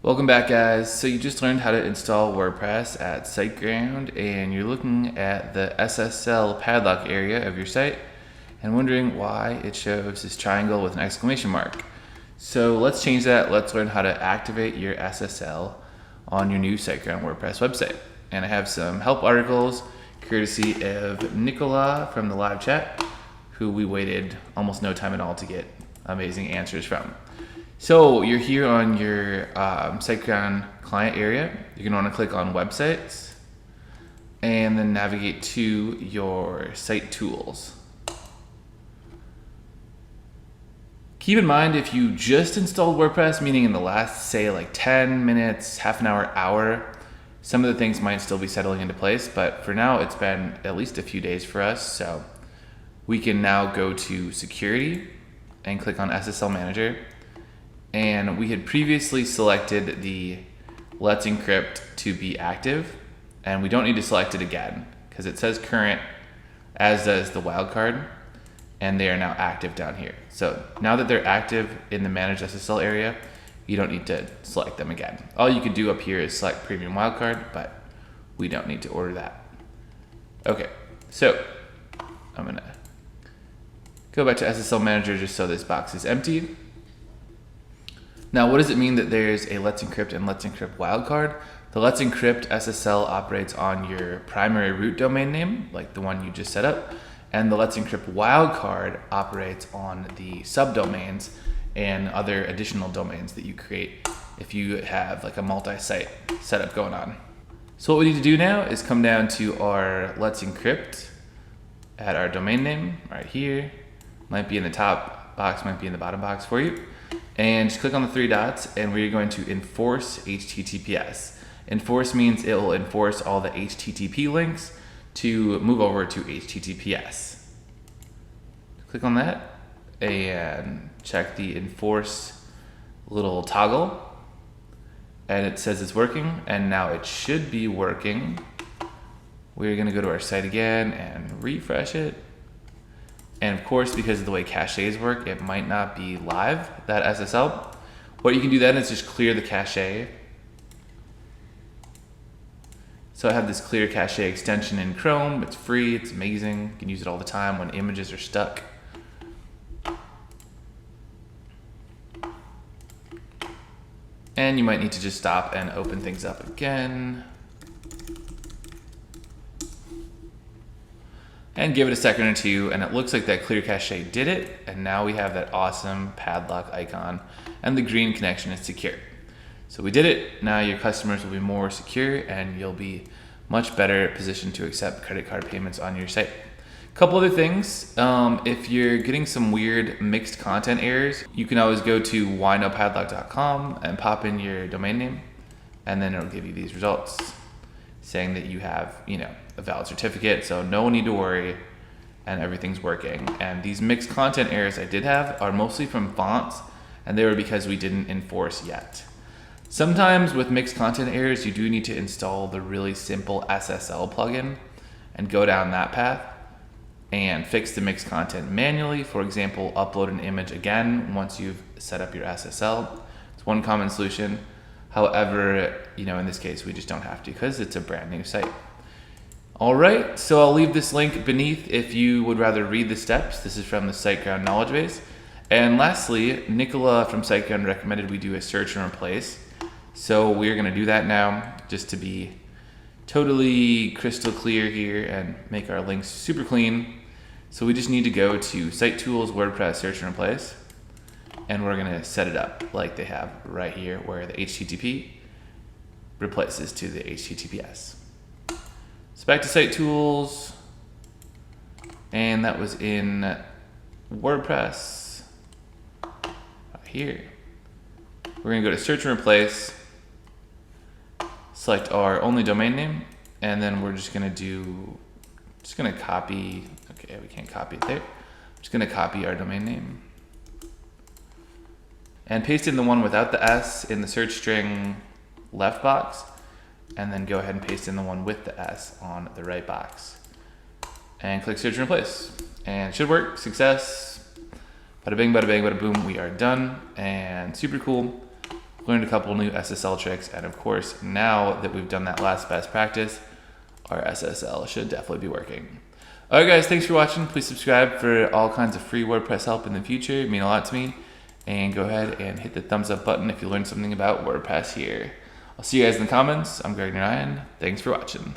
Welcome back, guys. So you just learned how to install WordPress at SiteGround, and you're looking at the SSL padlock area of your site and wondering why it shows this triangle with an exclamation mark. So let's change that. Let's learn how to activate your SSL on your new SiteGround WordPress website. And I have some help articles courtesy of Nicola from the live chat, who we waited almost no time at all to get amazing answers from. So you're here on your SiteGround client area. You're gonna wanna click on websites and then navigate to your site tools. Keep in mind, if you just installed WordPress, meaning in the last, say, like 10 minutes, half an hour, some of the things might still be settling into place, but for now it's been at least a few days for us. So we can now go to security and click on SSL Manager. And we had previously selected the Let's Encrypt to be active, and we don't need to select it again because it says current, as does the Wildcard, and they are now active down here. So now that they're active in the Manage SSL area, you don't need to select them again. All you could do up here is select Premium Wildcard, but we don't need to order that. Okay, so I'm gonna go back to SSL Manager just so this box is empty. Now, what does it mean that there's a Let's Encrypt and Let's Encrypt wildcard? The Let's Encrypt SSL operates on your primary root domain name, like the one you just set up, and the Let's Encrypt wildcard operates on the subdomains and other additional domains that you create if you have like a multi-site setup going on. So what we need to do now is come down to our Let's Encrypt, add our domain name right here, might be in the top box, might be in the bottom box for you. And just click on the three dots, and we're going to enforce HTTPS. Enforce means it will enforce all the HTTP links to move over to HTTPS. Click on that and check the enforce little toggle, and it says it's working, and now it should be working. We're gonna go to our site again and refresh it. And of course, because of the way caches work, it might not be live, that SSL. What you can do then is just clear the cache. So I have this clear cache extension in Chrome. It's free, it's amazing. You can use it all the time when images are stuck. And you might need to just stop and open things up again. And give it a second or two, and it looks like that clear cache did it, and now we have that awesome padlock icon, and the green connection is secure. So we did it. Now your customers will be more secure, and you'll be much better positioned to accept credit card payments on your site. A couple other things, if you're getting some weird mixed content errors, you can always go to whynopadlock.com and pop in your domain name, and then it'll give you these results saying that you have, a valid certificate, so no need to worry, and everything's working. And these mixed content errors I did have are mostly from fonts, and they were because we didn't enforce yet. Sometimes with mixed content errors, you do need to install the really simple SSL plugin and go down that path and fix the mixed content manually. For example, upload an image again once you've set up your SSL. It's one common solution. However, in this case, we just don't have to because it's a brand new site. All right, so I'll leave this link beneath if you would rather read the steps. This is from the SiteGround knowledge base. And lastly, Nicola from SiteGround recommended we do a search and replace. So we're gonna do that now just to be totally crystal clear here and make our links super clean. So we just need to go to Site Tools, WordPress, Search and Replace. And we're gonna set it up like they have right here where the HTTP replaces to the HTTPS. So back to Site Tools, and that was in WordPress right here. We're gonna go to Search and Replace, select our only domain name, and then we're just gonna copy, okay, we can't copy it there. I'm just gonna copy our domain name and paste in the one without the S in the search string left box, and then go ahead and paste in the one with the S on the right box. And click Search and Replace. And it should work. Success. Bada bing, bada bang, bada boom. We are done. And super cool. learned a couple new SSL tricks, and of course, now that we've done that last best practice, our SSL should definitely be working. Alright guys, thanks for watching. Please subscribe for all kinds of free WordPress help in the future. It'd mean a lot to me. And go ahead and hit the thumbs up button if you learned something about WordPress here. I'll see you guys in the comments. I'm Greg Narayan. Thanks for watching.